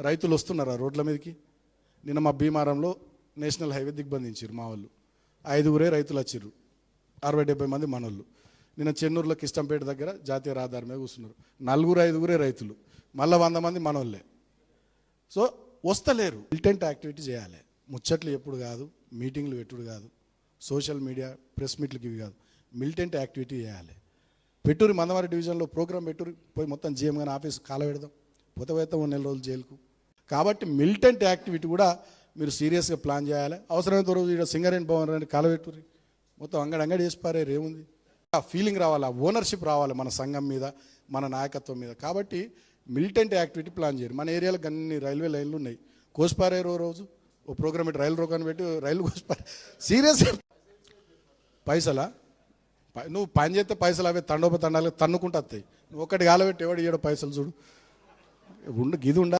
రైతులు వస్తున్నారు ఆ రోడ్ల మీదకి. నిన్న మా భీమారంలో నేషనల్ హైవే దిగ్బంధించారు మా వాళ్ళు. 5గురే రైతులు వచ్చిర్రు, 60-70 మంది మనోళ్ళు. నిన్న చెన్నూరులో కిష్టంపేట దగ్గర జాతీయ రహదారి మీద కూర్చున్నారు. 4-5గురే రైతులు, మళ్ళీ 100 మంది మనోళ్ళే. సో వస్తలేరు. మిలిటెంట్ యాక్టివిటీ చేయాలి. ముచ్చట్లు ఎప్పుడు కాదు, మీటింగ్లు పెట్టుడు కాదు, సోషల్ మీడియా ప్రెస్ మీట్లకి ఇవి కాదు. మిలిటెంట్ యాక్టివిటీ చేయాలి. పెట్టురి మందమారి డివిజన్లో ప్రోగ్రామ్ పెట్టురి, పోయి మొత్తం జీఎం గారి ఆఫీస్ కాల పెడదాం, పోతే 1 నెల రోజులు జైలుకు. కాబట్టి మిలిటెంట్ యాక్టివిటీ కూడా మీరు సీరియస్గా ప్లాన్ చేయాలి. అవసరమైనంత రోజు ఇక్కడ సింగరేణి భవన్ అని కాలబెట్టుర్రి, మొత్తం అంగడి చేసి పారేరు, ఏముంది. ఆ ఫీలింగ్ రావాలి, ఆ ఓనర్షిప్ రావాలి మన సంఘం మీద, మన నాయకత్వం మీద. కాబట్టి మిలిటెంట్ యాక్టివిటీ ప్లాన్ చేయరు. మన ఏరియాలో అన్ని రైల్వే లైన్లు ఉన్నాయి, కోసిపారేరు. రోజు ఓ ప్రోగ్రామ్ పెట్టి రైలు రోకాన్ని పెట్టి రైలు కోసిపారే. సీరియస్గా పైసలా? నువ్వు పని చేస్తే పైసలు అవే తండోపతండాలు తన్నుకుంటూ వస్తాయి. నువ్వు ఒక్కటి కాలబెట్టి ఎవడు ఇయ్యడం పైసలు చూడు. గిది ఉండాలి.